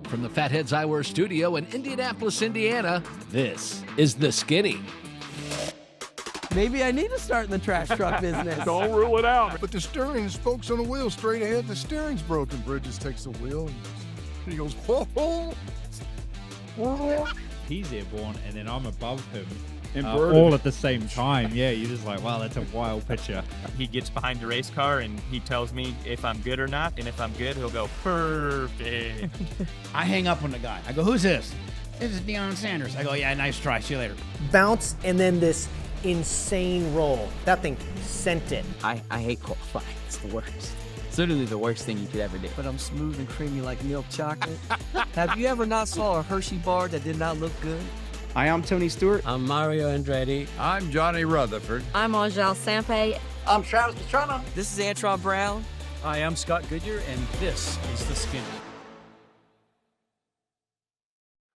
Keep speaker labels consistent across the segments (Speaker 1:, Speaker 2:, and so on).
Speaker 1: From the Fatheads Eyewear Studio in Indianapolis, Indiana, this is The Skinny.
Speaker 2: Maybe I need to start in the trash truck business.
Speaker 3: Don't rule it out.
Speaker 4: But the steering is spokes on the wheel straight ahead. The steering's broken. Bridges takes the wheel and he goes, whoa, whoa.
Speaker 5: He's airborne, and then I'm above him.
Speaker 3: Inverted.
Speaker 5: All at the same time. Yeah, you're just like, wow, that's a wild picture.
Speaker 6: He gets behind the race car and he tells me if I'm good or not, and if I'm good, he'll go, perfect.
Speaker 7: I hang up on the guy. I go, who's this? This is Deion Sanders. I go, yeah, nice try. See you later.
Speaker 8: Bounce and then this insane roll. That thing sent it.
Speaker 9: I hate qualifying. It's the worst. It's literally the worst thing you could ever do.
Speaker 2: But I'm smooth and creamy like milk chocolate. Have you ever not saw a Hershey bar that did not look good?
Speaker 10: Hi, I'm Tony Stewart.
Speaker 2: I'm Mario Andretti.
Speaker 3: I'm Johnny Rutherford.
Speaker 11: I'm Angel Sampe.
Speaker 8: I'm Travis Pastrana.
Speaker 2: This is Antron Brown.
Speaker 12: I am Scott Goodyear, and this is The Skinny.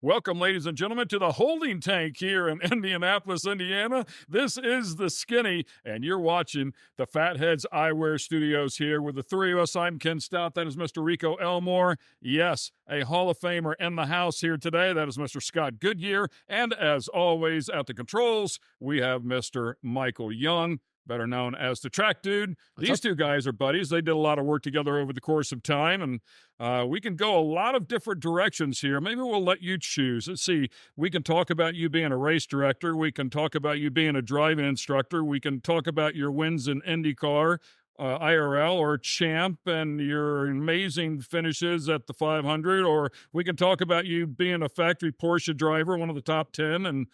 Speaker 3: Welcome, ladies and gentlemen, to the holding tank here in Indianapolis, Indiana. This is The Skinny, and you're watching the Fatheads Eyewear Studios here with the three of us. I'm Ken Stout. That is Mr. Rico Elmore. Yes, a Hall of Famer in the house here today. That is Mr. Scott Goodyear. And as always, at the controls, we have Mr. Michael Young, better known as the Track Dude. These two guys are buddies. They did a lot of work together over the course of time, and we can go a lot of different directions here. Maybe we'll let you choose. Let's see. We can talk about you being a race director. We can talk about you being a driving instructor. We can talk about your wins in IndyCar, IRL, or Champ, and your amazing finishes at the 500, or we can talk about you being a factory Porsche driver, one of the top 10, and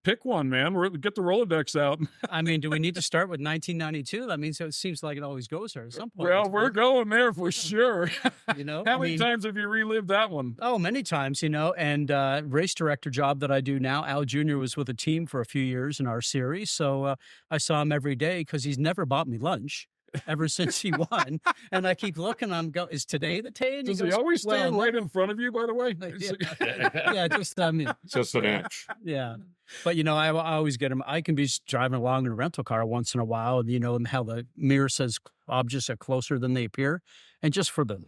Speaker 3: pick one, man. Get the Rolodex out.
Speaker 12: I mean, do we need to start with 1992? I mean, so it seems like it always goes there at some point.
Speaker 3: Well, we're going there for sure.
Speaker 12: You know,
Speaker 3: how many times have you relived that one?
Speaker 12: Oh, many times, you know, and race director job that I do now, Al Jr. was with a team for a few years in our series, so I saw him every day because he's never bought me lunch ever since he won. And I keep looking, is today the day? And
Speaker 3: Does he always stand right in front of you, by the way?
Speaker 12: Yeah, just
Speaker 3: an inch.
Speaker 12: Yeah. But, you know, I always get him. I can be driving along in a rental car once in a while, and, you know, and how the mirror says objects are closer than they appear. And just for the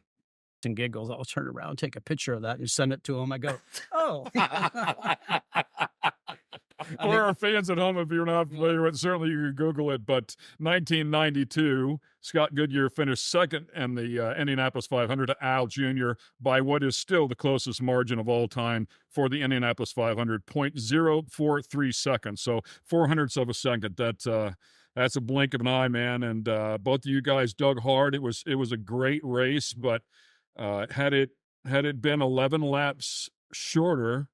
Speaker 12: and giggles, I'll turn around, take a picture of that and send it to him. I go, oh.
Speaker 3: For our fans at home, if you're not familiar with it, certainly you can Google it, but 1992, Scott Goodyear finished second in the Indianapolis 500 to Al Jr. by what is still the closest margin of all time for the Indianapolis 500, 0.043 seconds. So 400ths of a second. That's a blink of an eye, man. And both of you guys dug hard. It was a great race, but had it been 11 laps shorter,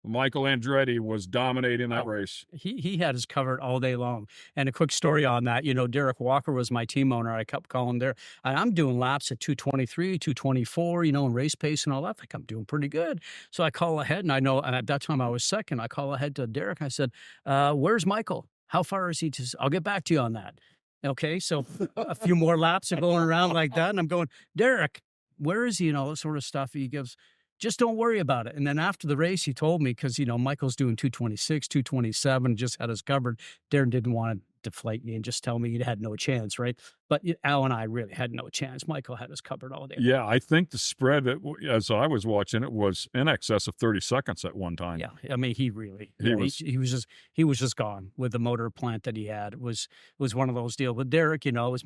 Speaker 3: Michael Andretti was dominating that race.
Speaker 12: He had us covered all day long. And a quick story on that, you know, Derek Walker was my team owner. I kept calling there. I'm doing laps at 223, 224, you know, and race pace and all that. I think I'm doing pretty good. So I call ahead, and I know, and at that time I was second. I call ahead to Derek. I said, where's Michael? How far is he? I'll get back to you on that. Okay, so a few more laps are going around like that. And I'm going, Derek, where is he? And all this sort of stuff. He gives, just don't worry about it. And then after the race, he told me, because, you know, Michael's doing 226, 227, just had us covered. Darren didn't want to deflate me and just tell me he had no chance, right? But Al and I really had no chance. Michael had us covered all day.
Speaker 3: Yeah, I think the spread, as I was watching it, was in excess of 30 seconds at one time.
Speaker 12: Yeah, I mean, he was just gone with the motor plant that he had. It was one of those deals. But Derek, you know, it was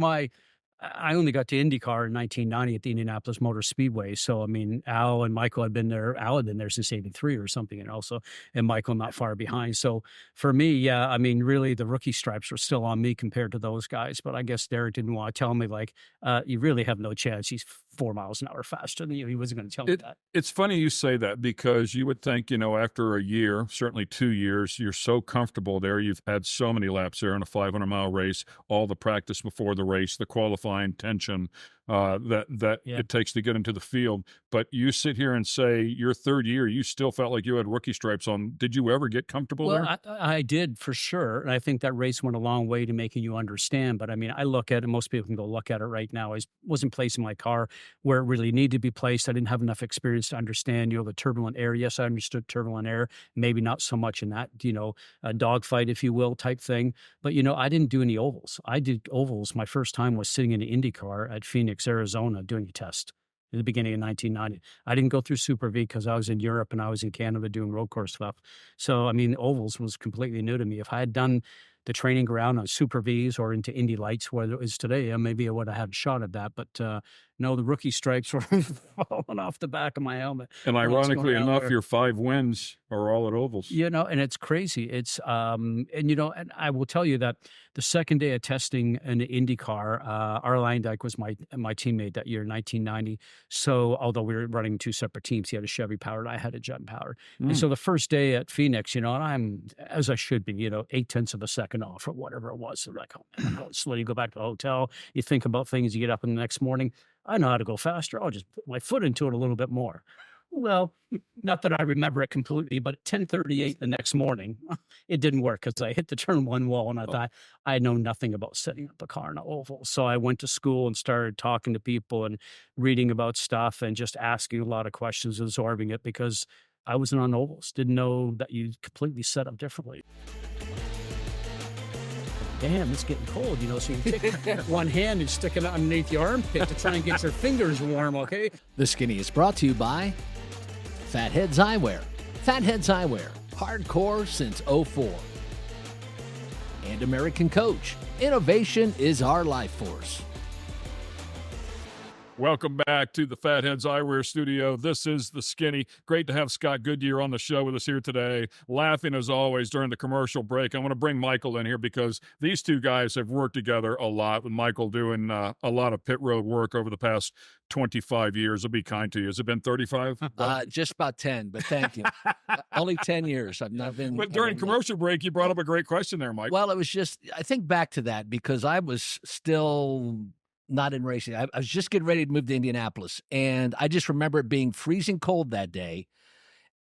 Speaker 12: I only got to IndyCar in 1990 at the Indianapolis Motor Speedway. So, I mean, Al and Michael had been there. Al had been there since 83 or something, and also, and Michael not far behind. So for me, yeah, I mean, really the rookie stripes were still on me compared to those guys. But I guess Derek didn't want to tell me, like, you really have no chance. He's 4 miles an hour faster than you. He wasn't going to tell me that.
Speaker 3: It's funny you say that, because you would think, you know, after a year, certainly 2 years, you're so comfortable there. You've had so many laps there in a 500-mile race, all the practice before the race, the qualifying tension it takes to get into the field. But you sit here and say your third year, you still felt like you had rookie stripes on. Did you ever get comfortable there?
Speaker 12: I did, for sure. And I think that race went a long way to making you understand. But I mean, I look at it, most people can go look at it right now. I wasn't placing my car where it really needed to be placed. I didn't have enough experience to understand, you know, the turbulent air. Yes, I understood turbulent air, maybe not so much in that, you know, a dogfight, if you will, type thing. But, you know, I didn't do any ovals. I did ovals. My first time was sitting in an IndyCar at Phoenix, Arizona, doing a test. in the beginning of 1990. I didn't go through Super V because I was in Europe and I was in Canada doing road course stuff. So, I mean, ovals was completely new to me. If I had done the training ground on Super Vs or into Indy Lights, where it is today, maybe I would have had a shot at that. But no, the rookie stripes were falling off the back of my helmet.
Speaker 3: And ironically enough, your 5 wins are all at ovals.
Speaker 12: You know, and it's crazy. It's, and and I will tell you that the second day of testing in the IndyCar, Arline Dyke was my teammate that year, 1990. So, although we were running 2 separate teams, he had a Chevy powered, I had a Jet powered. And so the first day at Phoenix, and I'm, as I should be, 0.8 of a second off or whatever it was. So like, oh, man, so you go back to the hotel, you think about things, you get up in the next morning. I know how to go faster. I'll just put my foot into it a little bit more. Well, not that I remember it completely, but at 10:38 the next morning, it didn't work because I hit the turn 1 wall and I thought I know nothing about setting up a car in an oval. So I went to school and started talking to people and reading about stuff and just asking a lot of questions, absorbing it because I wasn't on ovals. Didn't know that you completely set up differently. Damn, it's getting cold, so you take one hand and stick it underneath your armpit to try and get your fingers warm, okay?
Speaker 1: The Skinny is brought to you by Fatheads Eyewear. Fatheads Eyewear, hardcore since '04. And American Coach. Innovation is our life force.
Speaker 3: Welcome back to the Fatheads Eyewear Studio. This is the Skinny. Great to have Scott Goodyear on the show with us here today, laughing as always during the commercial break. I want to bring Michael in here because these two guys have worked together a lot, with Michael doing a lot of pit road work over the past 25 years. I'll be kind to you. Has it been 35?
Speaker 1: Just about 10, but thank you. Only 10 years. I've not been.
Speaker 3: But during commercial break, you brought up a great question there, Mike.
Speaker 1: Well, it was just, I think back to that because I was still not in racing. I was just getting ready to move to Indianapolis. And I just remember it being freezing cold that day.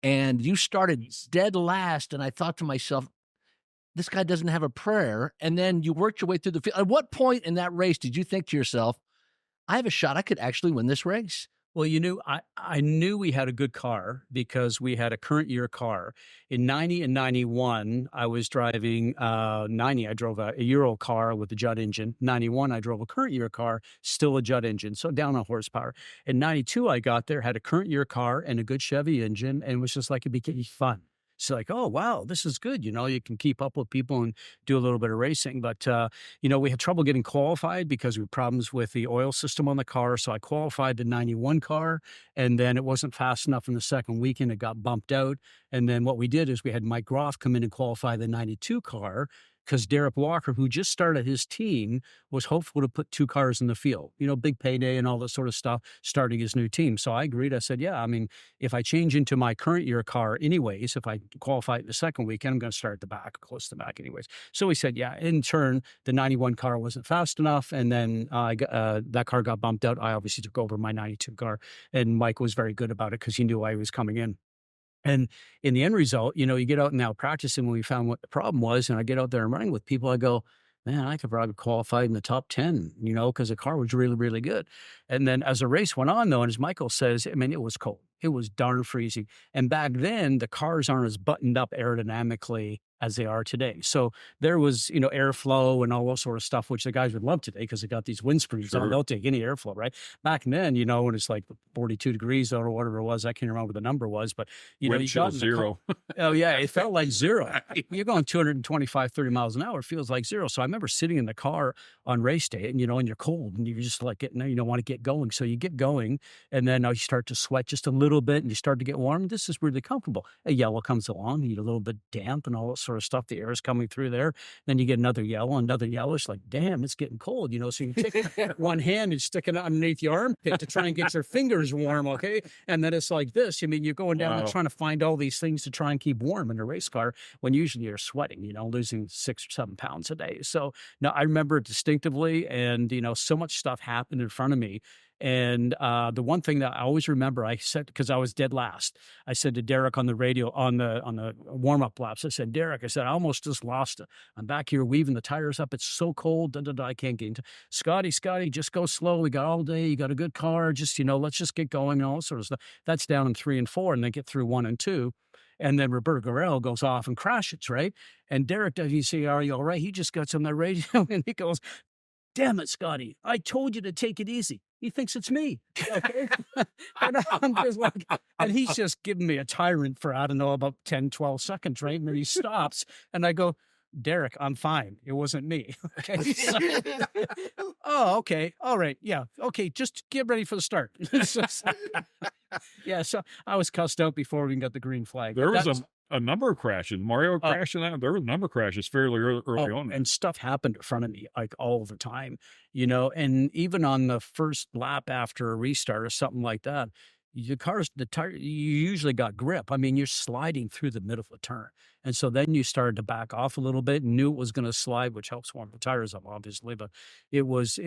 Speaker 1: And you started dead last. And I thought to myself, this guy doesn't have a prayer. And then you worked your way through the field. At what point in that race did you think to yourself, I have a shot, I could actually win this race?
Speaker 12: Well, I knew we had a good car because we had a current year car. In 90 and 91, I was driving 90. I drove a year-old car with a Judd engine. 91, I drove a current year car, still a Judd engine, so down on horsepower. In 92, I got there, had a current year car and a good Chevy engine, and it was just like it became fun. It's like, oh, wow, this is good. You can keep up with people and do a little bit of racing. But, we had trouble getting qualified because we had problems with the oil system on the car. So I qualified the 91 car, and then it wasn't fast enough in the second weekend. It got bumped out. And then what we did is we had Mike Groff come in and qualify the 92 car because Derek Walker, who just started his team, was hopeful to put 2 cars in the field, big payday and all this sort of stuff, starting his new team. So I agreed. I said, yeah, if I change into my current year car anyways, if I qualify the second weekend, I'm going to start at the back, close to the back anyways. So he said, yeah. In turn, the 91 car wasn't fast enough. And then that car got bumped out. I obviously took over my 92 car. And Mike was very good about it because he knew I was coming in. And in the end result, you get out now practicing when we found what the problem was, and I get out there and running with people, I go, man, I could probably qualify in the top 10, because the car was really, really good. And then as the race went on, though, and as Michael says, it was cold. It was darn freezing. And back then, the cars aren't as buttoned up aerodynamically as they are today. So there was, airflow and all that sort of stuff, which the guys would love today because they got these wind screens on. They'll take any airflow, right? Back then, when it's like 42 degrees or whatever it was, I can't remember what the number was, but,
Speaker 3: wind chill zero.
Speaker 12: Oh, yeah, it felt like zero. You're going 225, 30 miles an hour, it feels like zero. So I remember sitting in the car on race day and, and you're cold and you're just like, you don't want to get going. So you get going and then you start to sweat just a little bit and you start to get warm. This is really comfortable. A yellow comes along, you get a little bit damp and all that sort of stuff. The air is coming through there. Then you get another yellow. It's like, damn, it's getting cold, So you take one hand and stick it underneath your armpit to try and get your fingers warm, okay? And then it's like this. You're going down and trying to find all these things to try and keep warm in a race car when usually you're sweating, losing 6 or 7 pounds a day. So no, I remember it distinctively, and so much stuff happened in front of me. And the one thing that I always remember, I said, because I was dead last, I said to Derek on the radio, on the warm-up laps, I said, Derek, I almost just lost it. I'm back here weaving the tires up. It's so cold. I can't get into Scotty, just go slow. We got all day. You got a good car. Just, let's just get going and all sort of stuff. That's down in 3 and 4, and then get through 1 and 2. And then Roberto Guerrero goes off and crashes, right? And Derek does, he say, are you all right? He just got on the radio and he goes, damn it, Scotty, I told you to take it easy. He thinks it's me. Okay. And I'm just like, and he's just giving me a tyrant for, I don't know, about 10, 12 seconds, right? And then he stops and I go, Derek, I'm fine. It wasn't me. Okay. So, oh, okay. All right. Yeah. Okay. Just get ready for the start. Yeah. So I was cussed out before we even got the green flag.
Speaker 3: There was a number of crashes. Mario crashing out. There were a number of crashes fairly early on.
Speaker 12: And stuff happened in front of me like all the time, you know, and even on the first lap after a restart or something like that, the tire, you usually got grip. I mean, you're sliding through the middle of the turn. And so then you started to back off a little bit and knew it was going to slide, which helps warm the tires up, obviously. But it was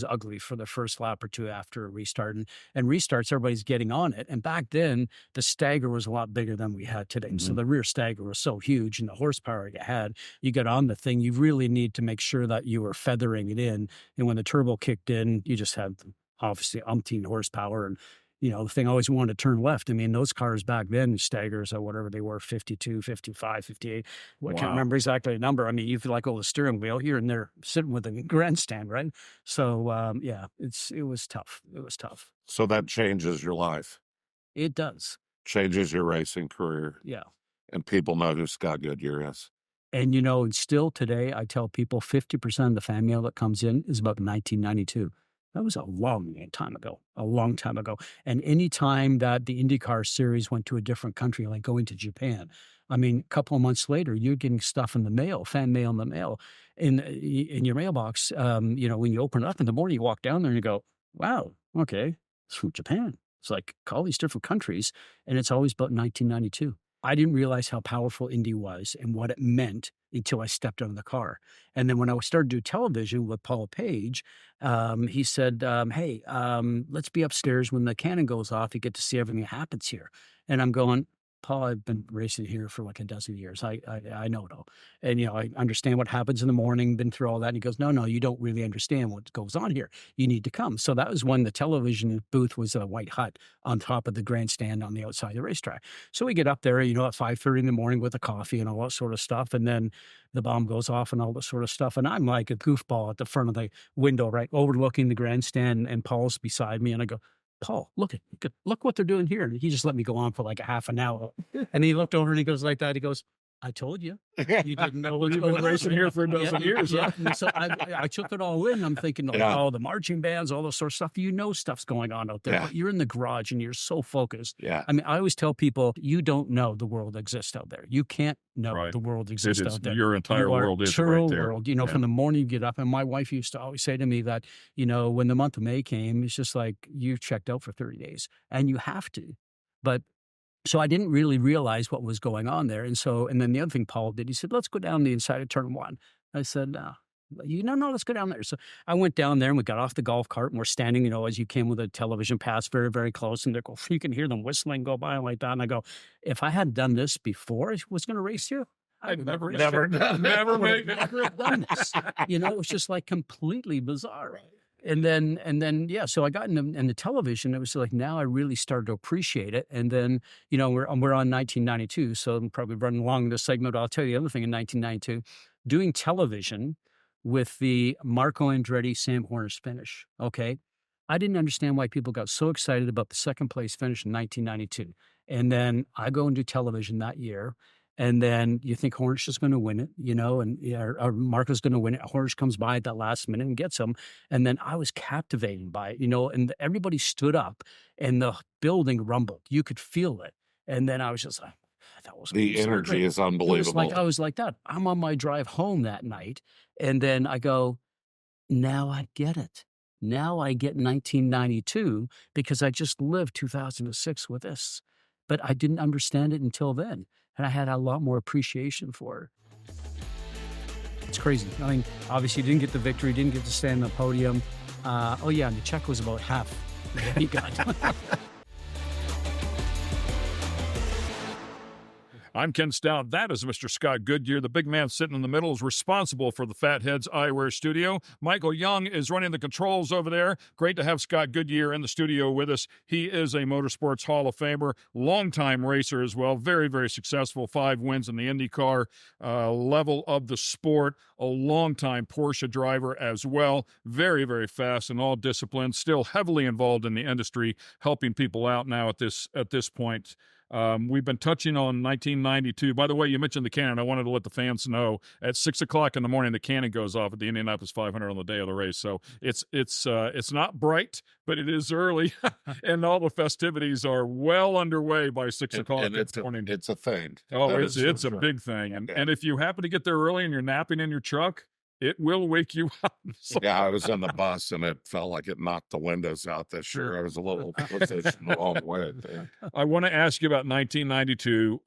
Speaker 12: ugly for the first lap or two after a restart. And restarts, everybody's getting on it. And back then, the stagger was a lot bigger than we had today. So the rear stagger was so huge, and the horsepower you had, you got on the thing, you really need to make sure that you were feathering it in. And when the turbo kicked in, you just had obviously umpteen horsepower. And you know, the thing always wanted to turn left. I mean, those cars back then, staggers or whatever they were, 52, 55, 58. I can't remember exactly the number. I mean, you feel like, the steering wheel here and there sitting with a grandstand, right? So, yeah, it was tough. It was tough.
Speaker 10: So that changes your life.
Speaker 12: It does.
Speaker 10: Changes your racing career.
Speaker 12: Yeah.
Speaker 10: And people know who Scott Goodyear is.
Speaker 12: And, you know, and still today, I tell people 50% of the fan mail that comes in is about 1992. That was a long time ago. And any time that the IndyCar series went to a different country, like going to Japan, I mean, a couple of months later, you're getting stuff in the mail, fan mail in the mail, in your mailbox. You know, when you open it up in the morning, you walk down there and you go, wow, okay, it's from Japan. It's like all these different countries. And it's always about 1992. I didn't realize how powerful Indy was and what it meant until I stepped out of the car. And then when I started to do television with Paul Page, he said, hey, let's be upstairs when the cannon goes off. You get to see everything that happens here. And I'm going, Paul, I've been racing here for like a dozen years. I know it all. And, you know, I understand what happens in the morning, been through all that. And he goes, no, you don't really understand what goes on here. You need to come. So that was when the television booth was a white hut on top of the grandstand on the outside of the racetrack. So we get up there, you know, at 5:30 in the morning with a coffee and all that sort of stuff. And then the bomb goes off and all that sort of stuff. And I'm like a goofball at the front of the window, right, overlooking the grandstand. And Paul's beside me. And I go, Paul, look what they're doing here. And he just let me go on for like a half an hour. And he looked over and he goes like that. He goes, I told you. You didn't know what's
Speaker 3: You've
Speaker 12: going
Speaker 3: been
Speaker 12: on.
Speaker 3: racing here for a dozen years.
Speaker 12: Yeah. And so I took it all in. I'm thinking, the marching bands, all this sort of stuff. You know stuff's going on out there. But you're in the garage and you're so focused.
Speaker 10: Yeah.
Speaker 12: I mean, I always tell people, you don't know the world exists out there. You can't know the world exists out there.
Speaker 3: Your entire world is right there.
Speaker 12: World. You know, from the morning you get up. And my wife used to always say to me that, you know, when the month of May came, it's just like you checked out for 30 days. And you have to. But so I didn't really realize what was going on there. And then the other thing Paul did, he said, let's go down the inside of turn one. I said, no, let's go down there. So I went down there and we got off the golf cart and we're standing, you know, as you came with a television pass very, very close. And you can hear them whistling go by like that. And I go, if I had done this before I was going to race you,
Speaker 3: I'd never made
Speaker 12: done this. You know, it was just like completely bizarre. Right. And then, yeah, so I got in the television. It was like, now I really started to appreciate it. And then, you know, we're on 1992, so I'm probably running along this segment. I'll tell you the other thing in 1992, doing television with the Marco Andretti Sam Hornish finish, okay? I didn't understand why people got so excited about the second place finish in 1992. And then I go and do television that year. And then you think Hornish is going to win it, you know, and or Marco's going to win it. Hornish comes by at that last minute and gets him. And then I was captivated by it, you know, and everybody stood up and the building rumbled. You could feel it. And then I was just like, that was
Speaker 10: the energy is unbelievable.
Speaker 12: I was like that. I'm on my drive home that night. And then I go, now I get it. Now I get 1992 because I just lived 2006 with this. But I didn't understand it until then. And I had a lot more appreciation for it. It's crazy. I mean, obviously didn't get the victory, didn't get to stand on the podium. And the check was about half what he got.
Speaker 3: I'm Ken Stout. That is Mr. Scott Goodyear. The big man sitting in the middle is responsible for the Fatheads Eyewear Studio. Michael Young is running the controls over there. Great to have Scott Goodyear in the studio with us. He is a Motorsports Hall of Famer, longtime racer as well. Very, very successful. 5 wins in the IndyCar level of the sport. A longtime Porsche driver as well. Very, very fast in all disciplines. Still heavily involved in the industry, helping people out now at this point. We've been touching on 1992. By the way, you mentioned the cannon. I wanted to let the fans know at 6 o'clock in the morning, the cannon goes off at the Indianapolis 500 on the day of the race. So it's not bright, but it is early, and all the festivities are well underway by 6 o'clock in the morning.
Speaker 10: It's a thing.
Speaker 3: Oh, it's a big thing. And if you happen to get there early and you're napping in your truck, it will wake you up.
Speaker 10: Yeah, I was on the bus and it felt like it knocked the windows out this year. I was a little positioned the wrong way.
Speaker 3: I want to ask you about 1992.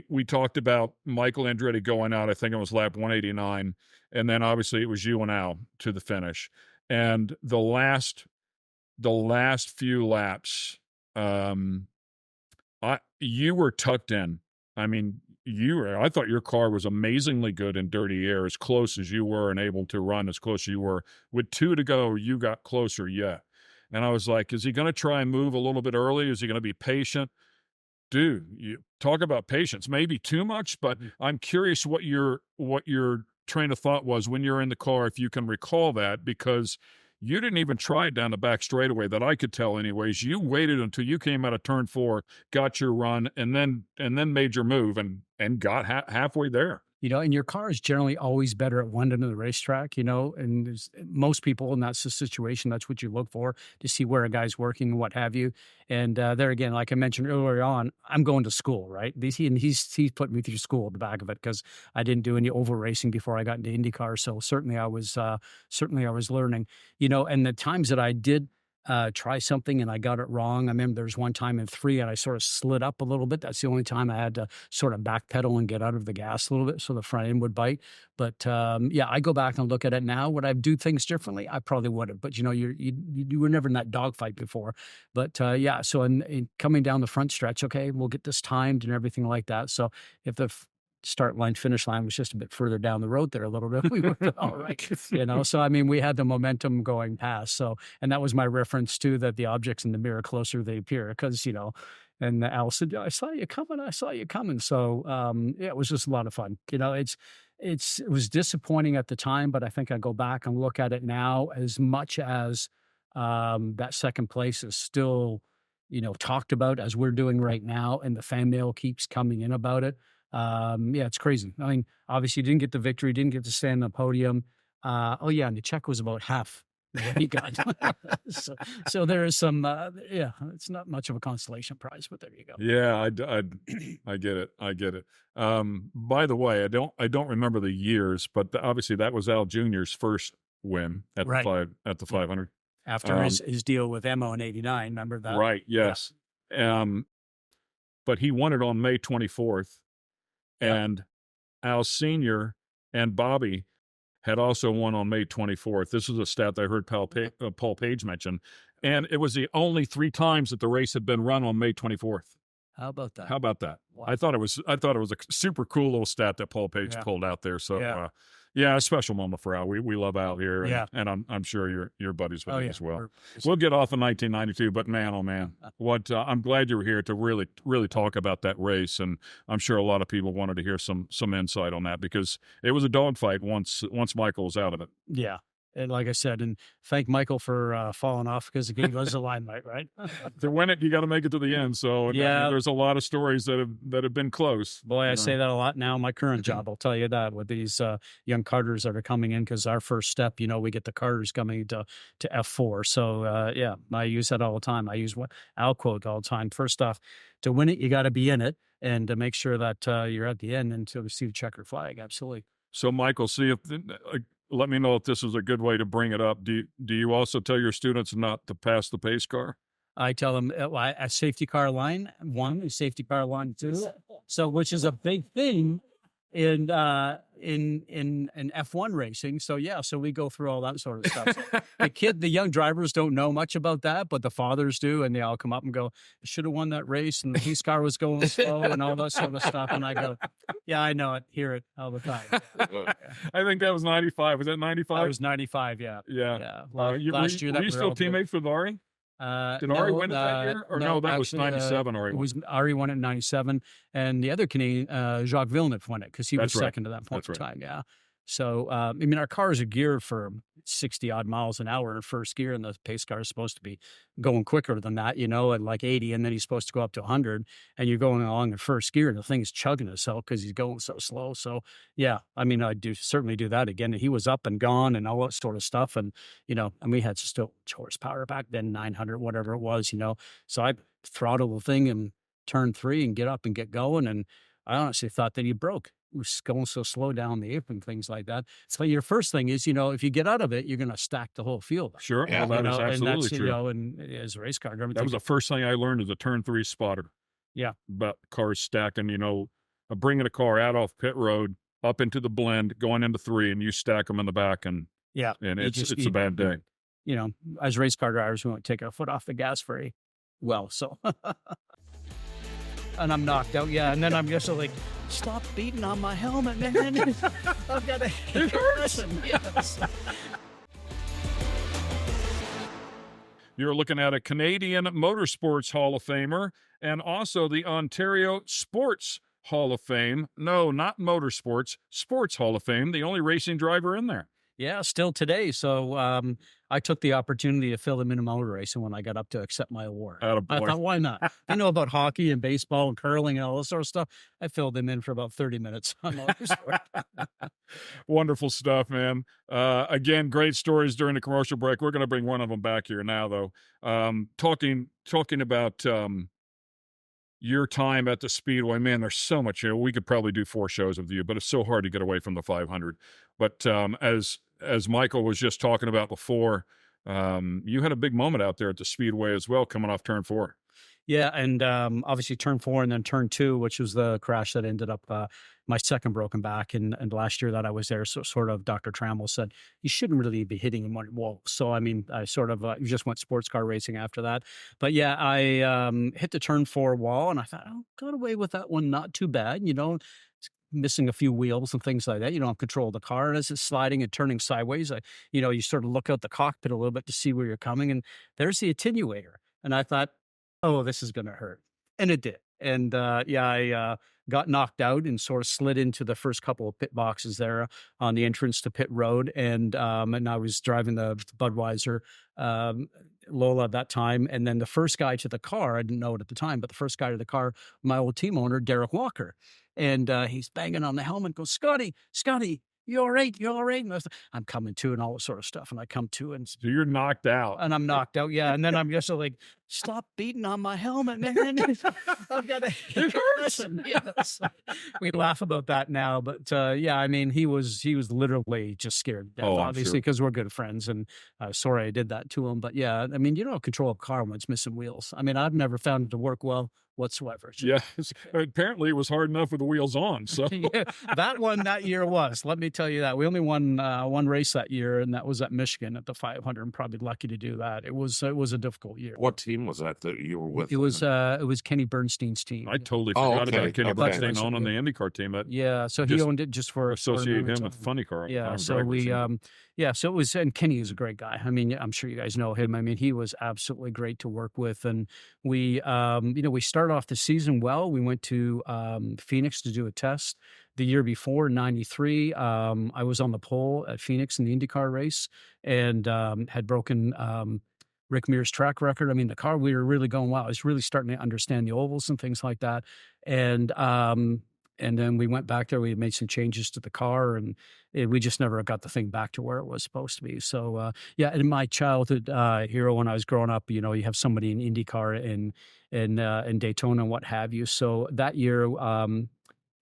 Speaker 3: We talked about Michael Andretti going out. I think it was lap 189. And then obviously it was you and Al to the finish. And the last few laps, you were tucked in. I mean, I thought your car was amazingly good in dirty air, as close as you were and able to run as close as you were. With 2 to go, you got closer yet. And I was like, is he going to try and move a little bit early? Is he going to be patient? Dude, you talk about patience, maybe too much, but I'm curious what your train of thought was when you're in the car, if you can recall that, because you didn't even try it down the back straightaway that I could tell anyways. You waited until you came out of turn 4, got your run, and then made your move and got halfway there.
Speaker 12: You know, and your car is generally always better at one end of the racetrack, you know, and there's most people, and that's the situation, that's what you look for, to see where a guy's working and what have you. And there again, like I mentioned earlier on, I'm going to school, right? He's put me through school at the back of it because I didn't do any oval racing before I got into IndyCar. So certainly I was learning, you know, and the times that I did try something and I got it wrong. I remember there was one time in 3 and I sort of slid up a little bit. That's the only time I had to sort of backpedal and get out of the gas a little bit so the front end would bite. But yeah, I go back and look at it now. Would I do things differently? I probably would have. But you know, you were never in that dogfight before. But yeah, so in coming down the front stretch, okay, we'll get this timed and everything like that. So if the start line, finish line was just a bit further down the road there a little bit, we were all right, you know? So, I mean, we had the momentum going past. So, and that was my reference too, that the objects in the mirror closer they appear because, you know, and Al said, I saw you coming. So, yeah, it was just a lot of fun. You know, it was disappointing at the time, but I think I go back and look at it now as much as that second place is still, you know, talked about as we're doing right now. And the fan mail keeps coming in about it. Yeah, it's crazy. I mean, obviously you didn't get the victory, didn't get to stand on the podium. Oh yeah, and the check was about half what he got. so there is some, yeah, it's not much of a consolation prize, but there you go.
Speaker 3: Yeah, I get it. I get it. By the way, I don't remember the years, but obviously that was Al Jr.'s first win at the 500
Speaker 12: after his deal with Emmo in '89. Remember that?
Speaker 3: Right. Yes. Yeah. But he won it on May 24th. And Al Sr. and Bobby had also won on May 24th. This is a stat that I heard Paul Page mention. And it was the only 3 times that the race had been run on May 24th.
Speaker 12: How about that?
Speaker 3: How about that?
Speaker 12: Wow.
Speaker 3: I thought it was a super cool little stat that Paul Page pulled out there. So yeah, a special moment for Al. We love Al here, and I'm sure you're buddies with him as well. We'll get off in 1992, but man, oh man, what I'm glad you were here to really talk about that race, and I'm sure a lot of people wanted to hear some insight on that because it was a dogfight once Michael was out of it.
Speaker 12: Yeah. And like I said, and thank Michael for falling off because it gave us a limelight, right?
Speaker 3: To win it, you got to make it to the end. So yeah, there's a lot of stories that have been close.
Speaker 12: Boy, I say that a lot now in my current job. I'll tell you that with these young karters that are coming in because our first step, you know, we get the karters coming to F4. So yeah, I use that all the time. I use what Al quote all the time. First off, to win it, you got to be in it, and to make sure that you're at the end until we see the checkered flag. Absolutely.
Speaker 3: So Michael, see if. Let me know if this is a good way to bring it up. Do you also tell your students not to pass the pace car?
Speaker 12: I tell them a safety car line 1, a safety car line 2. So, which is a big thing in in F1 racing. So yeah, so we go through all that sort of stuff. So the young drivers don't know much about that, but the fathers do, and they all come up and go, "Should have won that race," and the police car was going slow, and all that sort of stuff. And I go, "Yeah, I know it, hear it all the time."
Speaker 3: I think that was 95. Was that 95?
Speaker 12: It was 95, yeah.
Speaker 3: Yeah.
Speaker 12: Last year,
Speaker 3: were you still teammates with Ari? Did Ari win it that year? Or no, that was 97 Ari
Speaker 12: It
Speaker 3: won.
Speaker 12: was Ari won it in 97, and the other Canadian, Jacques Villeneuve, won it because he was
Speaker 3: That's right.
Speaker 12: second to that point
Speaker 3: That's
Speaker 12: in time. Yeah. So, I mean, our cars are geared for 60 odd miles an hour in first gear, and the pace car is supposed to be going quicker than that, you know, at like 80, and then he's supposed to go up to 100, and you're going along in first gear, and the thing's chugging itself because he's going so slow. So, yeah, I mean, I certainly do that again. He was up and gone and all that sort of stuff, and you know, and we had still horsepower back then, 900, whatever it was, you know. So I throttle the thing in turn 3 and get up and get going, and I honestly thought that he broke. It was going so slow down the apron, things like that. So your first thing is, you know, if you get out of it, you're going to stack the whole field.
Speaker 3: Sure.
Speaker 10: Yeah.
Speaker 3: Well, that is
Speaker 12: And
Speaker 3: absolutely
Speaker 12: that's,
Speaker 3: true.
Speaker 12: you know, and as a race car driver,
Speaker 3: That was the first thing I learned as a turn 3 spotter.
Speaker 12: Yeah.
Speaker 3: About cars stacking, you know, bringing a car out off pit road up into the blend, going into 3, and you stack them in the back, and
Speaker 12: yeah,
Speaker 3: it's a bad day.
Speaker 12: You know, as race car drivers, we won't take our foot off the gas very well. So, and I'm knocked out. Yeah. And then I'm just like, stop beating on my helmet, man. I've got to listen. Yes.
Speaker 3: You're looking at a Canadian Motorsports Hall of Famer and also the Ontario Sports Hall of Fame. No, not Motorsports, Sports Hall of Fame, the only racing driver in there.
Speaker 12: Yeah, still today. So I took the opportunity to fill him in a motor racing when I got up to accept my award. I
Speaker 3: Attaboy.
Speaker 12: thought, why not? I know about hockey and baseball and curling and all this sort of stuff. I filled him in for about 30 minutes on motorsport.
Speaker 3: Wonderful stuff, man. Again, great stories during the commercial break. We're going to bring one of them back here now, though. Talking about your time at the Speedway, man, there's so much. You know, we could probably do 4 shows with you, but it's so hard to get away from the 500. But as Michael was just talking about before, you had a big moment out there at the Speedway as well, coming off turn 4.
Speaker 12: Yeah, and obviously turn 4 and then turn 2, which was the crash that ended up my second broken back. And last year that I was there, so sort of Dr. Trammell said, you shouldn't really be hitting him on wall. So, I mean, I sort of just went sports car racing after that. But yeah, I hit the turn 4 wall, and I thought, oh, got away with that one, not too bad, you know. Missing a few wheels and things like that. You don't have control of the car. And as it's sliding and turning sideways, you know, you sort of look out the cockpit a little bit to see where you're coming. And there's the attenuator. And I thought, oh, this is going to hurt. And it did. And I got knocked out and sort of slid into the first couple of pit boxes there on the entrance to pit road. And I was driving the Budweiser Lola at that time. And then the first guy to the car, I didn't know it at the time, but the first guy to the car, my old team owner, Derek Walker. And he's banging on the helmet, goes, Scotty, you all right? You all right? And I'm coming to and all that sort of stuff. And I come to and
Speaker 3: So you're knocked out.
Speaker 12: and I'm knocked out. Yeah. And then I'm just like, stop beating on my helmet, man. I've got to listen. Yes. We laugh about that now. But yeah, I mean, he was literally just scared to death,
Speaker 3: Oh, I'm
Speaker 12: obviously, because we're good friends. And sorry I did that to him. But yeah, I mean, you don't control a car when it's missing wheels. I mean, I've never found it to work well whatsoever.
Speaker 3: Yes. Apparently it was hard enough with the wheels on. So
Speaker 12: Yeah, that year was. Let me tell you that. We only won one race that year, and that was at Michigan at the 500. I'm probably lucky to do that. It was a difficult year.
Speaker 10: What team was that you were with?
Speaker 12: It was Kenny Bernstein's team.
Speaker 3: I totally
Speaker 10: Oh,
Speaker 3: forgot
Speaker 10: okay.
Speaker 3: about Kenny
Speaker 10: Okay.
Speaker 3: Bernstein on the IndyCar team. That
Speaker 12: Yeah, so he
Speaker 3: Just
Speaker 12: owned it just for
Speaker 3: associate
Speaker 12: for
Speaker 3: him with
Speaker 12: time.
Speaker 3: funny car.
Speaker 12: Yeah, so we so it was, and Kenny is a great guy. I mean, I'm sure you guys know him. I mean, he was absolutely great to work with, and we we started off the season well. We went to Phoenix to do a test the year before, 93. I was on the pole at Phoenix in the IndyCar race and had broken Rick Mears' track record. I mean, the car, we were really going well. I was really starting to understand the ovals and things like that. And then we went back there. We made some changes to the car, and we just never got the thing back to where it was supposed to be. So, yeah, in my childhood hero when I was growing up, you know, you have somebody in IndyCar in Daytona and what have you. So that year in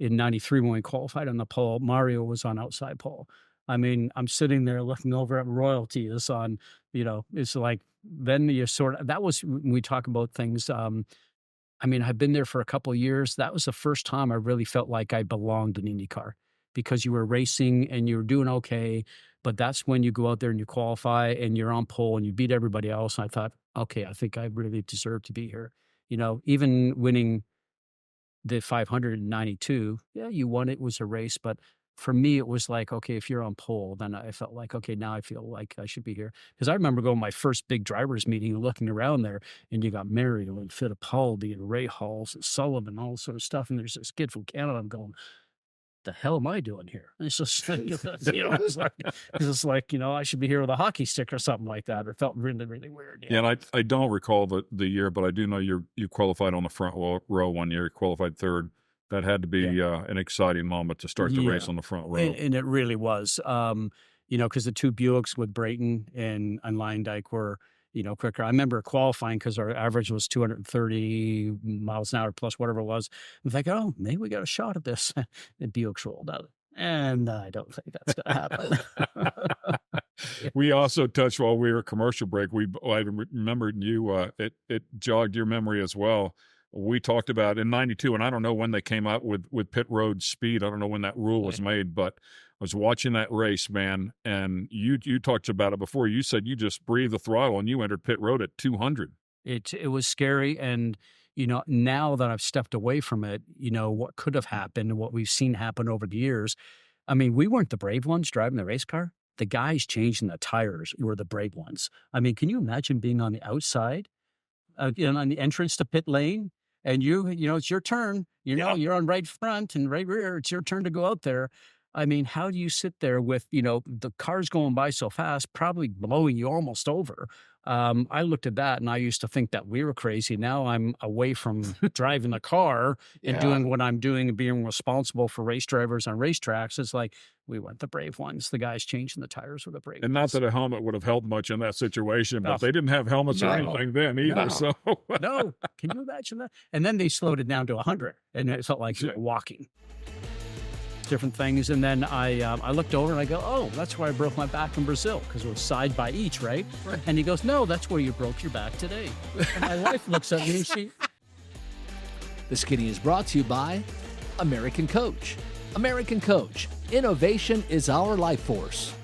Speaker 12: 93 when we qualified on the pole, Mario was on outside pole. I mean, I'm sitting there looking over at royalty. It's on, you know, it's like, then you sort of, that was when we talk about things. I mean, I've been there for a couple of years. That was the first time I really felt like I belonged in IndyCar. because you were racing and you were doing okay. But that's when you go out there and you qualify and you're on pole and you beat everybody else. And I thought, okay, I think I really deserve to be here. Even winning the 592, yeah, you won. It was a race, but for me, it was like, okay, if you're on pole, then I felt like, okay, now I feel like I should be here. Because I remember going to my first big drivers meeting and looking around there, and you got Mario and Fittipaldi and Ray Halls and Sullivan and all this sort of stuff. And there's this kid from Canada. I'm going, the hell am I doing here? And it's just, it's like, I should be here with a hockey stick or something like that. It felt really, really weird.
Speaker 3: Yeah, and I don't recall the year, but I do know you qualified on the front row one year. You qualified third. That had to be an exciting moment to start the race on the front row.
Speaker 12: And it really was, because the two Buicks with Brayton and Leyendyke were, quicker. I remember qualifying because our average was 230 miles an hour plus whatever it was. I was like, oh, maybe we got a shot at this. And Buicks rolled out. And I don't think that's going to happen.
Speaker 3: We also touched while we were at commercial break. I remembered you, it jogged your memory as well. We talked about in 92, and I don't know when they came out with pit road speed. I don't know when that rule was made, but I was watching that race, man, and you talked about it before. You said you just breathed the throttle and you entered pit road at 200.
Speaker 12: It was scary, and now that I've stepped away from it, what could have happened and what we've seen happen over the years. I mean, we weren't the brave ones driving the race car. The guys changing the tires were the brave ones. I mean, can you imagine being on the outside, on the entrance to pit lane? And it's your turn, you're on right front and right rear. It's your turn to go out there. I mean, how do you sit there with, the cars going by so fast, probably blowing you almost over? I looked at that and I used to think that we were crazy. Now I'm away from driving the car and doing what I'm doing and being responsible for race drivers on racetracks. It's like, we weren't the brave ones. The guys changing the tires were the brave ones.
Speaker 3: And not that a helmet would have helped much in that situation, but they didn't have helmets or anything then either. So
Speaker 12: no, can you imagine that? And then they slowed it down to 100 and it felt like walking. Different things. And then I looked over and I go, oh, that's where I broke my back in Brazil, because it was side by each, right? And he goes, no, that's where you broke your back today. And my wife looks at me and
Speaker 1: The Skinny is brought to you by American Coach. American Coach, innovation is our life force.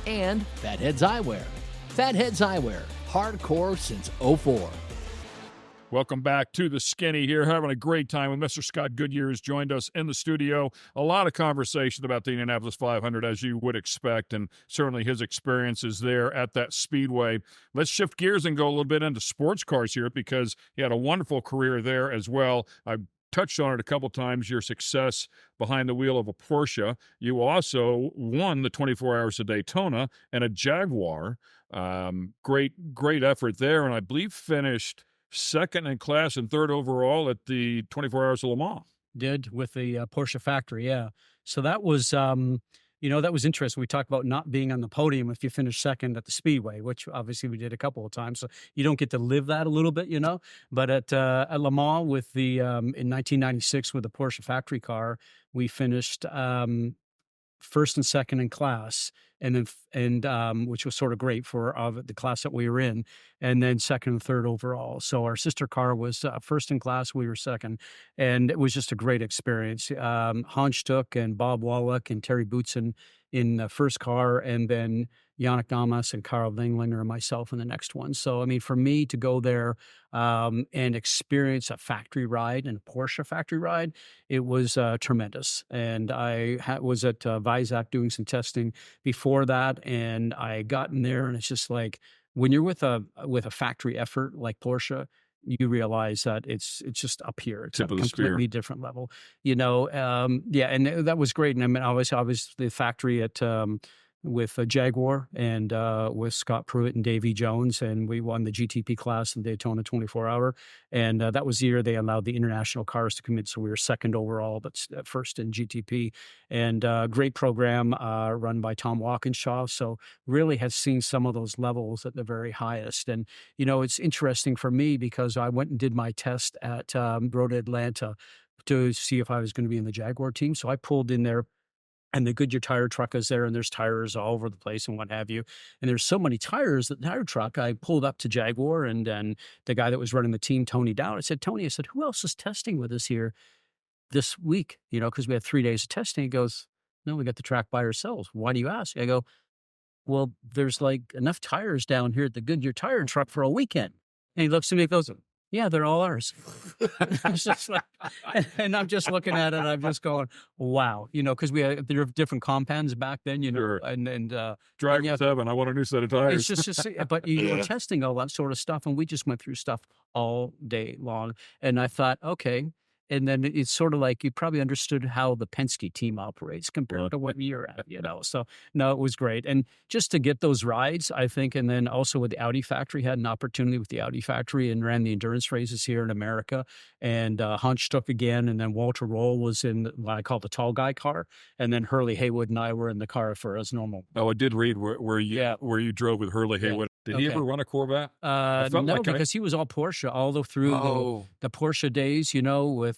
Speaker 1: And Fatheads Eyewear. Fatheads Eyewear, hardcore since '04.
Speaker 3: welcome back to the Skinny here. Having a great time with Mr. Scott Goodyear, who's joined us in the studio. A lot of conversation about the Indianapolis 500, as you would expect, and certainly his experiences there at that speedway. Let's shift gears and go a little bit into sports cars here, because he had a wonderful career there as well. I touched on it a couple times, your success behind the wheel of a Porsche. You also won the 24 Hours of Daytona and a Jaguar. Great effort there, and I believe finished second in class and third overall at the 24 Hours of Le Mans.
Speaker 12: Did with the Porsche factory, yeah. So that was, that was interesting. We talked about not being on the podium if you finish second at the Speedway, which obviously we did a couple of times. So you don't get to live that a little bit, But at Le Mans with the in 1996 with the Porsche factory car, we finished first and second in class, and then which was sort of great for the class that we were in, and then second and third overall. So our sister car was first in class, we were second, and it was just a great experience. Hans Stuck and Bob Wallach and Terry Bootson in the first car, and then Yannick Damas and Carl Wenglinger and myself in the next one. So, I mean, for me to go there and experience a factory ride and a Porsche factory ride, it was tremendous. And I was at Weissach doing some testing before that, and I got in there, and it's just like, when you're with a factory effort like Porsche, you realize that it's just up here. It's a completely different level, and that was great. And I mean, I was the factory at with a Jaguar and with Scott Pruitt and Davey Jones, and we won the GTP class in Daytona 24-hour. And that was the year they allowed the international cars to come in, so we were second overall, but first in GTP. And great program run by Tom Walkinshaw. So really has seen some of those levels at the very highest. And it's interesting for me because I went and did my test at Road Atlanta to see if I was going to be in the Jaguar team. So I pulled in there, and the Goodyear tire truck is there, and there's tires all over the place and what have you. And there's so many tires that the tire truck, I pulled up to Jaguar, and then the guy that was running the team, Tony Dowd, I said, who else is testing with us here this week? Because we had 3 days of testing. He goes, No, we got the track by ourselves. Why do you ask? I go, well, there's like enough tires down here at the Goodyear tire truck for a weekend. And he looks at me and goes, yeah, they're all ours. I was just like, and I'm just looking at it. And I'm just going, wow, because there are different compounds back then,
Speaker 3: Sure.
Speaker 12: and
Speaker 3: Drive 7. I want a new set of tires.
Speaker 12: it's just but you were testing all that sort of stuff, and we just went through stuff all day long. And I thought, okay. And then it's sort of like you probably understood how the Penske team operates compared to what you're at, So, no, it was great. And just to get those rides, I think, and then also with the Audi factory, had an opportunity with the Audi factory and ran the endurance races here in America. And Hunch took again, and then Walter Roll was in what I call the tall guy car. And then Hurley Haywood and I were in the car for as normal.
Speaker 3: Oh, I did read where you drove with Hurley Haywood. Did he ever run a Corvette?
Speaker 12: No, because he was all Porsche all the through the Porsche days,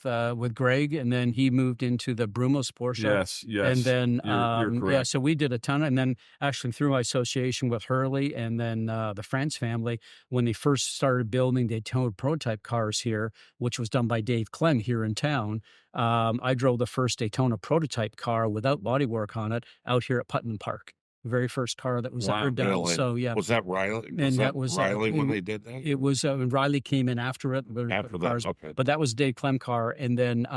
Speaker 12: with Greg, and then he moved into the Brumos Porsche.
Speaker 3: Yes.
Speaker 12: And then
Speaker 3: you're correct.
Speaker 12: so we did a ton, and then actually through my association with Hurley, and then the France family, when they first started building Daytona prototype cars here, which was done by Dave Clem here in town. I drove the first Daytona prototype car without bodywork on it out here at Putnam Park. Very first car that was ever done.
Speaker 10: Really?
Speaker 12: So yeah,
Speaker 10: Was that Riley?
Speaker 12: and that was
Speaker 10: Riley when they did that?
Speaker 12: It was Riley came in after it.
Speaker 10: After that, okay.
Speaker 12: But that was Dave Clem car, and then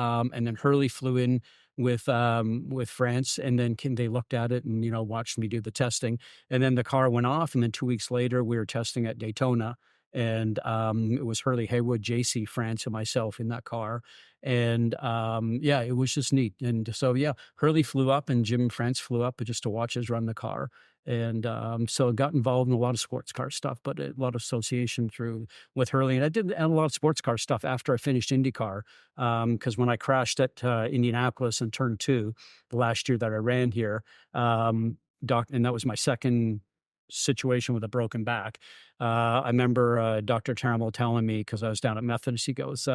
Speaker 12: Hurley flew in with France, and then they looked at it and watched me do the testing, and then the car went off, and then 2 weeks later we were testing at Daytona. And it was Hurley Haywood, JC France, and myself in that car. And it was just neat. And so, Hurley flew up and Jim France flew up just to watch us run the car. And so I got involved in a lot of sports car stuff, but a lot of association with Hurley. And I did a lot of sports car stuff after I finished IndyCar, because when I crashed at Indianapolis in turn 2, the last year that I ran here, and that was my second situation with a broken back. I remember Dr. Trammell telling me, because I was down at Methodist, he goes,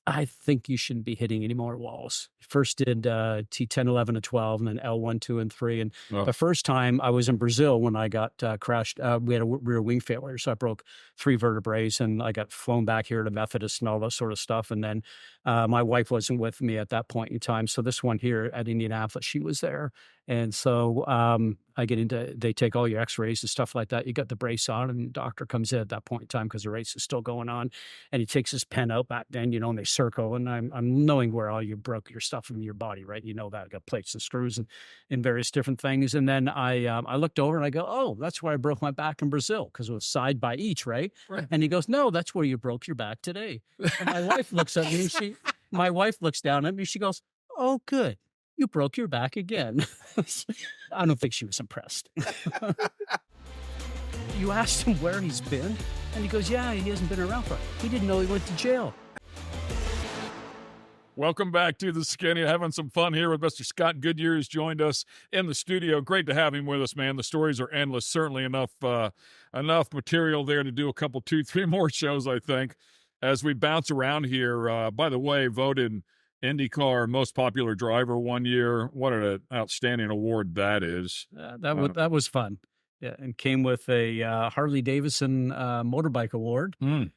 Speaker 12: I think you shouldn't be hitting any more walls. First did T10, 11, and 12, and then L1, 2, and 3. And the first time I was in Brazil when I got crashed, we had a rear wing failure. So I broke 3 vertebrae, and I got flown back here to Methodist and all that sort of stuff. And then my wife wasn't with me at that point in time. So this one here at Indianapolis, she was there. And so they take all your x-rays and stuff like that. You got the brace on, and the doctor comes in at that point in time because the race is still going on. And he takes his pen out back then, and they circle. And I'm knowing where all you broke your stuff in your body, right? That. I got plates and screws and various different things. And then I looked over and I go, oh, that's where I broke my back in Brazil, because it was side by each, right? And he goes, no, that's where you broke your back today. And my wife looks at me, my wife looks down at me, she goes, oh, good. You broke your back again. I don't think she was impressed. You asked him where he's been, and he goes, yeah, he hasn't been around for it. He didn't know he went to jail.
Speaker 3: Welcome back to the Skinny. Having some fun here with Mr. Scott Goodyear, who's joined us in the studio. Great to have him with us, man. The stories are endless. Certainly enough material there to do a couple, 2, 3 more shows, I think, as we bounce around here. By the way, voted IndyCar most popular driver one year. What an outstanding award that is.
Speaker 12: That was fun. Yeah, and came with a Harley Davidson motorbike award. And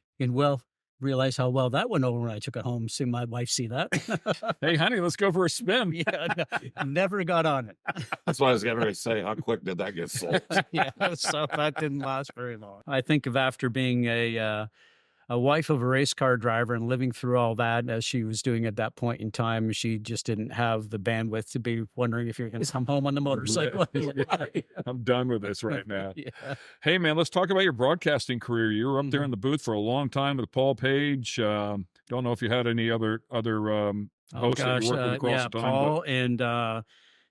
Speaker 12: realize how well that went over when I took it home. See my wife see that.
Speaker 3: Hey, honey, let's go for a spin.
Speaker 12: Never got on it.
Speaker 10: That's what I was going to say. How quick did that get sold?
Speaker 12: So that didn't last very long. I think of after being a wife of a race car driver and living through all that as she was doing at that point in time, she just didn't have the bandwidth to be wondering if you're going to come home on the motorcycle.
Speaker 3: I'm done with this right now. Hey, man, let's talk about your broadcasting career. You were up there in the booth for a long time with Paul Page. Don't know if you had any other hosts that you worked with across the time.
Speaker 12: Paul and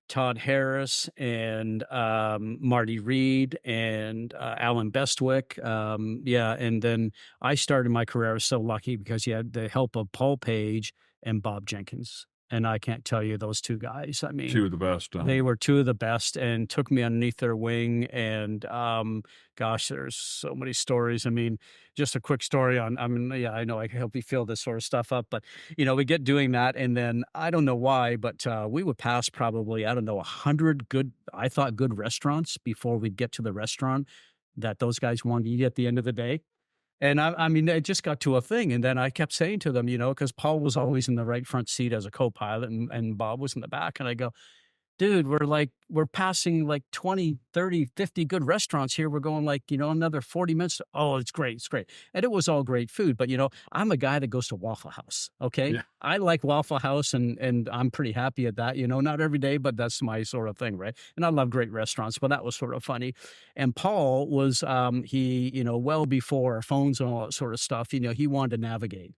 Speaker 12: Todd Harris and Marty Reed and Alan Bestwick. And then I started my career. I was so lucky because you had the help of Paul Page and Bob Jenkins. And I can't tell you those 2 guys. I mean, 2
Speaker 3: of the best.
Speaker 12: They were 2 of the best and took me underneath their wing. And there's so many stories. I mean, just a quick story on, I know I can help you fill this sort of stuff up, but we get doing that. And then I don't know why, but we would pass probably, 100 good restaurants before we'd get to the restaurant that those guys wanted to eat at the end of the day. And it just got to a thing. And then I kept saying to them, because Paul was always in the right front seat as a co-pilot and Bob was in the back. And I go, dude, we're passing like 20, 30, 50 good restaurants here. We're going like, another 40 minutes. Oh, it's great. It's great. And it was all great food. But, I'm a guy that goes to Waffle House. Okay.
Speaker 3: Yeah.
Speaker 12: I like Waffle House and I'm pretty happy at that, not every day, but that's my sort of thing. Right. And I love great restaurants, but that was sort of funny. And Paul was, well before phones and all that sort of stuff, he wanted to navigate.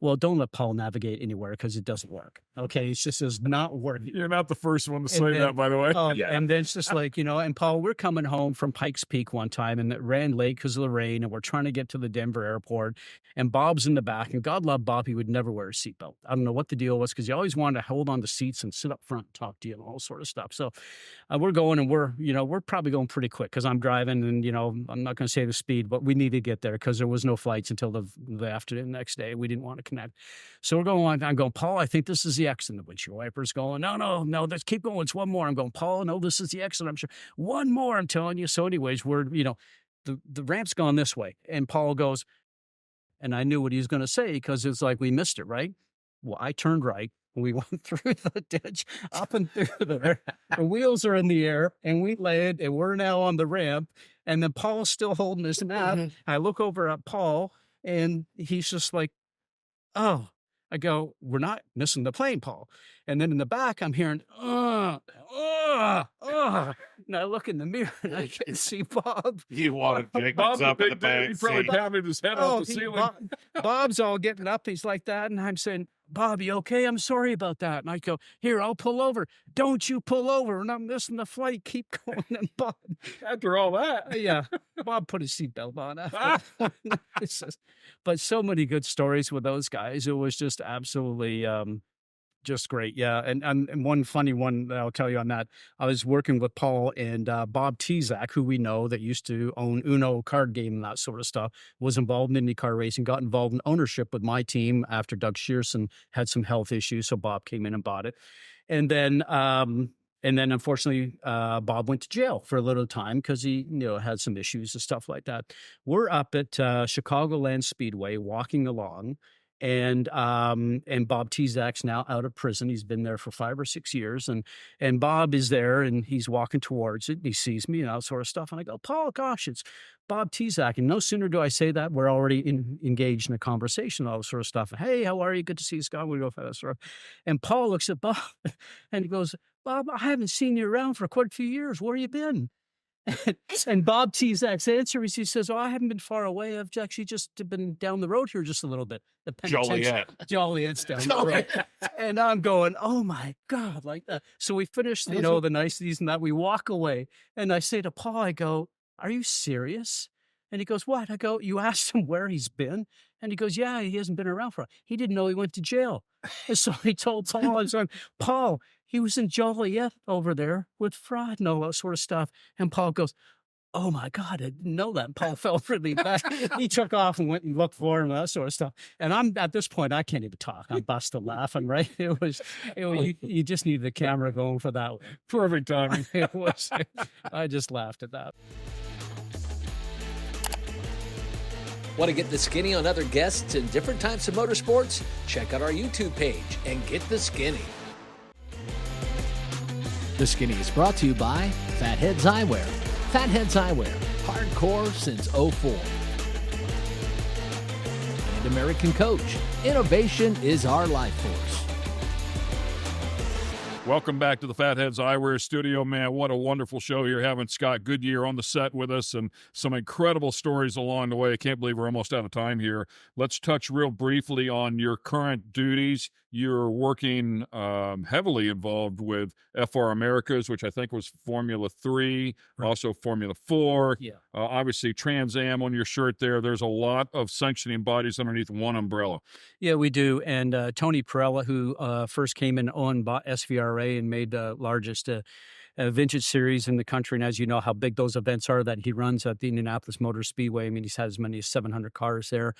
Speaker 12: Well, don't let Paul navigate anywhere because it doesn't work. Okay. It's just is not working.
Speaker 3: You're not the first one to say that, by the way.
Speaker 12: And then it's just like, and Paul, we're coming home from Pikes Peak one time and it ran late because of the rain and we're trying to get to the Denver airport and Bob's in the back and God love Bob, he would never wear a seatbelt. I don't know what the deal was because he always wanted to hold on to seats and sit up front and talk to you and all sort of stuff. So we're going and we're probably going pretty quick because I'm driving and, I'm not going to say the speed, but we need to get there because there was no flights until the afternoon next day. We didn't want to connect. So we're going on. I'm going, Paul, I think this is the exit. And the windshield wiper's going, no, let's keep going. It's one more. I'm going, Paul, no, this is the exit. I'm sure. One more, I'm telling you. So anyways, we're, the ramp's gone this way. And Paul goes, and I knew what he was going to say because it's like we missed it, right? Well, I turned right. We went through the ditch, up and through there. The wheels are in the air, and we landed, and we're now on the ramp. And then Paul's still holding his map. I look over at Paul, and he's just like, oh, I go, we're not missing the plane, Paul. And then in the back, I'm hearing, and I look in the mirror and I can see Bob.
Speaker 10: You wanted
Speaker 3: Bob's
Speaker 10: Jacobs
Speaker 3: a
Speaker 10: up in
Speaker 3: big
Speaker 10: the
Speaker 3: dude.
Speaker 10: back
Speaker 3: He probably
Speaker 10: seat.
Speaker 3: pounded his head off the ceiling.
Speaker 12: Bob's all getting up. He's like that. And I'm saying, Bob, you okay? I'm sorry about that. And I go, here, I'll pull over. Don't you pull over. And I'm missing the flight. Keep going. And Bob,
Speaker 3: After all that.
Speaker 12: yeah, Bob put his seatbelt on after. But so many good stories with those guys. It was just absolutely just great. Yeah. And one funny one that I'll tell you on that, I was working with Paul and Bob Tezak, who we know that used to own Uno card game and that sort of stuff, was involved in IndyCar racing, got involved in ownership with my team after Doug Shearson had some health issues. So Bob came in and bought it. And then unfortunately, Bob went to jail for a little time because he, had some issues and stuff like that. We're up at Chicagoland Speedway walking along. And Bob Tezak's now out of prison. He's been there for 5 or 6 years. And Bob is there and he's walking towards it. And he sees me and that sort of stuff. And I go, Paul, gosh, it's Bob Tezak. And no sooner do I say that, we're already engaged in a conversation, all this sort of stuff. Hey, how are you? Good to see you, Scott. We go for that sort of. And Paul looks at Bob and he goes, Bob, I haven't seen you around for quite a few years. Where you been? And Bob Tezak's answer is he says, oh, I haven't been far away. I've actually just been down the road here just a little bit. The Joliet's down the road. And I'm going, oh my God, like that. So we finished, the niceties and that. We walk away. And I say to Paul, I go, are you serious? And he goes, what? I go, you asked him where he's been? And he goes, yeah, he hasn't been around for. He didn't know he went to jail. And so he told Paul, his son, Paul, he was in Joliet over there with fraud and all that sort of stuff. And Paul goes, oh my God, I didn't know that. And Paul felt really bad. He took off and went and looked for him and that sort of stuff. And I'm at this point, I can't even talk. I'm busted laughing, right? It was you just need the camera going for that.
Speaker 3: Perfect timing.
Speaker 12: I just laughed at that.
Speaker 1: Want to get the skinny on other guests in different types of motorsports? Check out our YouTube page and get the skinny. The Skinny is brought to you by Fatheads Eyewear. Fatheads Eyewear, hardcore since '04. And American Coach. Innovation is our life force.
Speaker 3: Welcome back to the Fatheads Eyewear Studio. Man, what a wonderful show here, having Scott Goodyear on the set with us and some incredible stories along the way. I can't believe we're almost out of time here. Let's touch real briefly on your current duties. You're working heavily involved with FR Americas, which I think was Formula 3, right. Also Formula 4.
Speaker 12: Yeah.
Speaker 3: Obviously, Trans Am on your shirt there. There's a lot of sanctioning bodies underneath one umbrella.
Speaker 12: Yeah, we do. And Tony Perella, who first came in on SVRA and made the largest vintage series in the country. And as you know how big those events are that he runs at the Indianapolis Motor Speedway. I mean, he's had as many as 700 cars there.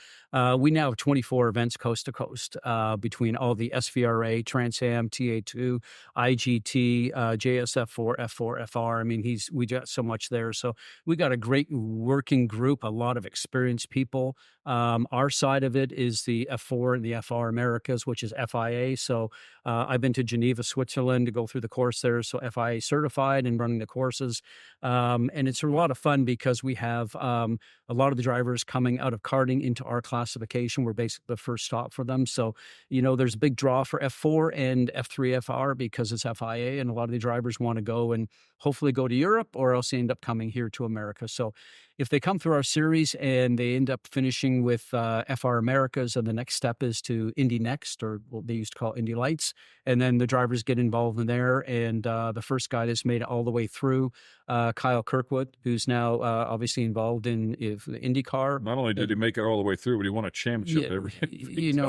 Speaker 12: We now have 24 events coast to coast between all the SVRA, Trans Am, TA2, IGT, JSF4, F4, FR. I mean, we got so much there. So we got a great working group, a lot of experienced people. Our side of it is the F4 and the FR Americas, which is FIA. So I've been to Geneva, Switzerland to go through the course there. So FIA certified and running the courses. And it's a lot of fun because we have a lot of the drivers coming out of karting into our classification. We're basically the first stop for them. So, there's a big draw for F4 and F3 FR because it's FIA, and a lot of the drivers want to go and hopefully go to Europe, or else they end up coming here to America. So if they come through our series and they end up finishing with FR Americas, and the next step is to Indy Next, or what they used to call Indy Lights, and then the drivers get involved in there. And the first guy that's made it all the way through, Kyle Kirkwood, who's now obviously involved in IndyCar.
Speaker 3: Not only did he make it all the way through, but he won a championship all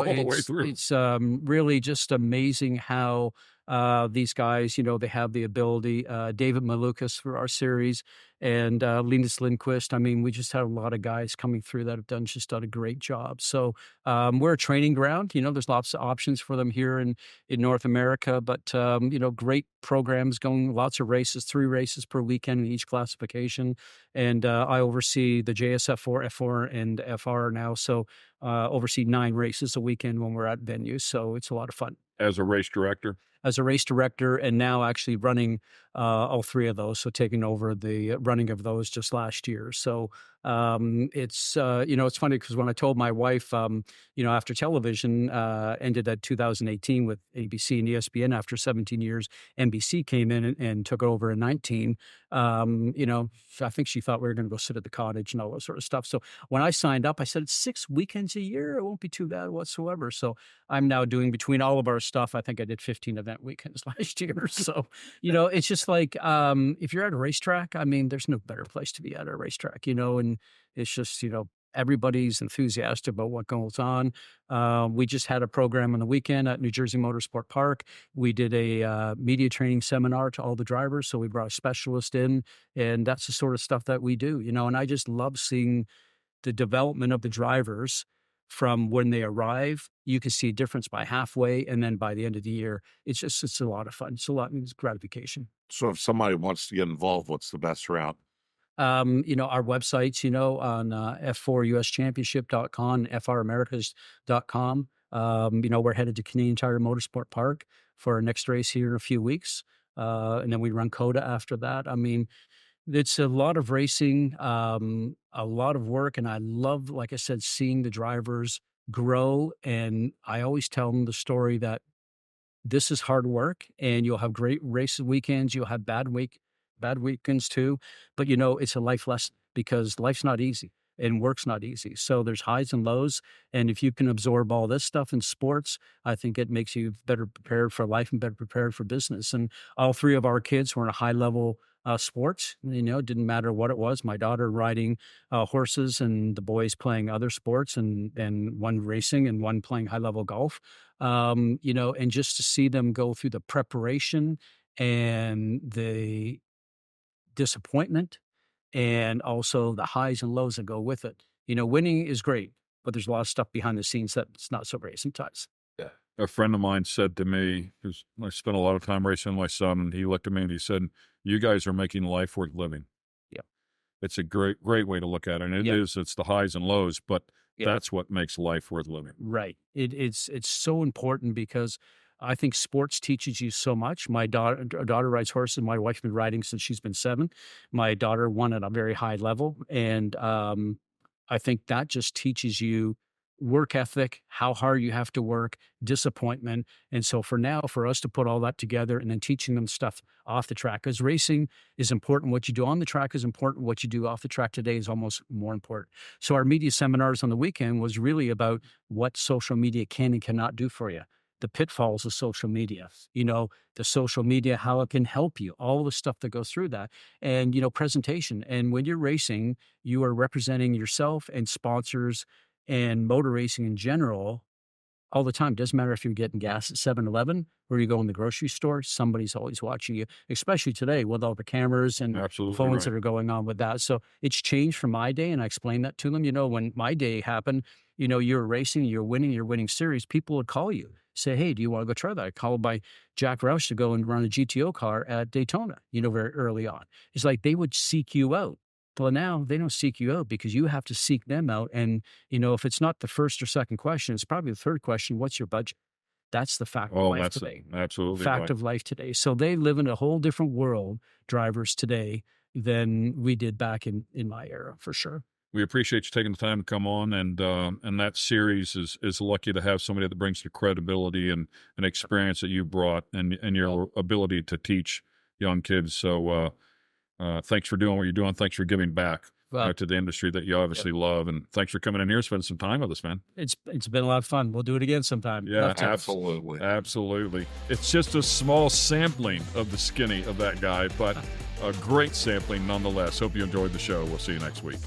Speaker 3: the way through.
Speaker 12: It's really just amazing how these guys, they have the ability. David Malukas for our series, and Linus Lindquist. I mean, we just had a lot of guys coming through that have done a great job. So we're a training ground. There's lots of options for them here in North America, but great programs going, lots of races, 3 races per weekend in each classification. And I oversee the JSF4, F4, and FR now. So oversee 9 races a weekend when we're at venues. So it's a lot of fun.
Speaker 3: As a race director?
Speaker 12: As a race director, and now actually running all 3 of those. So taking over the running of those just last year. So it's it's funny because when I told my wife, after television ended at 2018 with ABC and ESPN, after 17 years, NBC came in and took over in 19. I think she thought we were going to go sit at the cottage and all that sort of stuff. So when I signed up, I said it's 6 weekends a year. It won't be too bad whatsoever. So I'm now doing, between all of our stuff, I think I did 15 event weekends last year. So, it's just like, if you're at a racetrack, I mean, there's no better place to be at a racetrack, and it's just, everybody's enthusiastic about what goes on. We just had a program on the weekend at New Jersey Motorsport Park. We did a media training seminar to all the drivers. So we brought a specialist in, and that's the sort of stuff that we do, and I just love seeing the development of the drivers from when they arrive. You can see a difference by halfway, and then by the end of the year, it's a lot of fun. It's gratification.
Speaker 10: So if somebody wants to get involved, what's the best route?
Speaker 12: Our websites, on f4uschampionship.com, framericas.com. We're headed to Canadian Tire Motorsport Park for our next race here in a few weeks. And then we run COTA after that. I mean, it's a lot of racing, a lot of work. And I love, like I said, seeing the drivers grow. And I always tell them the story that this is hard work, and you'll have great race weekends. You'll have bad weekends too. But, it's a life lesson, because life's not easy and work's not easy. So there's highs and lows. And if you can absorb all this stuff in sports, I think it makes you better prepared for life and better prepared for business. And all 3 of our kids were in a high level sports. It didn't matter what it was. My daughter riding horses, and the boys playing other sports, and one racing and one playing high level golf. And just to see them go through the preparation and the disappointment, and also the highs and lows that go with it. Winning is great, but there's a lot of stuff behind the scenes that's not so great sometimes.
Speaker 3: Yeah. A friend of mine said to me, because I spent a lot of time racing with my son, and he looked at me and he said, "You guys are making life worth living."
Speaker 12: Yeah.
Speaker 3: It's a great way to look at it. And it's the highs and lows, but that's what makes life worth living.
Speaker 12: Right. It's so important, because I think sports teaches you so much. My daughter rides horses. My wife's been riding since she's been 7. My daughter won at a very high level. And I think that just teaches you work ethic, how hard you have to work, disappointment. And so for us to put all that together and then teaching them stuff off the track, because racing is important. What you do on the track is important. What you do off the track today is almost more important. So our media seminars on the weekend was really about what social media can and cannot do for you. The pitfalls of social media, the social media, how it can help you, all the stuff that goes through that, and, presentation. And when you're racing, you are representing yourself and sponsors and motor racing in general all the time. Doesn't matter if you're getting gas at 7-Eleven or you go in the grocery store, somebody's always watching you, especially today with all the cameras and
Speaker 3: Absolutely
Speaker 12: phones
Speaker 3: right.
Speaker 12: that are going on with that. So it's changed from my day. And I explained that to them. When my day happened, you're racing, you're winning series, people would call you, say, hey, do you want to go try that? I called by Jack Roush to go and run a GTO car at Daytona, very early on. It's like they would seek you out. Well, now they don't seek you out because you have to seek them out. And, if it's not the first or second question, it's probably the third question. What's your budget? That's the fact of life today.
Speaker 3: Absolutely
Speaker 12: Fact
Speaker 3: right.
Speaker 12: of life today. So they live in a whole different world, drivers today, than we did back in my era, for sure.
Speaker 3: We appreciate you taking the time to come on, and that series is lucky to have somebody that brings the credibility and experience that you brought, and your ability to teach young kids. So thanks for doing what you're doing. Thanks for giving back to the industry that you obviously love, and thanks for coming in here, spending some time with us, man.
Speaker 12: It's been a lot of fun. We'll do it again sometime.
Speaker 3: Yeah,
Speaker 10: Absolutely.
Speaker 3: absolutely. It's just a small sampling of the skinny of that guy, but a great sampling nonetheless. Hope you enjoyed the show. We'll see you next week.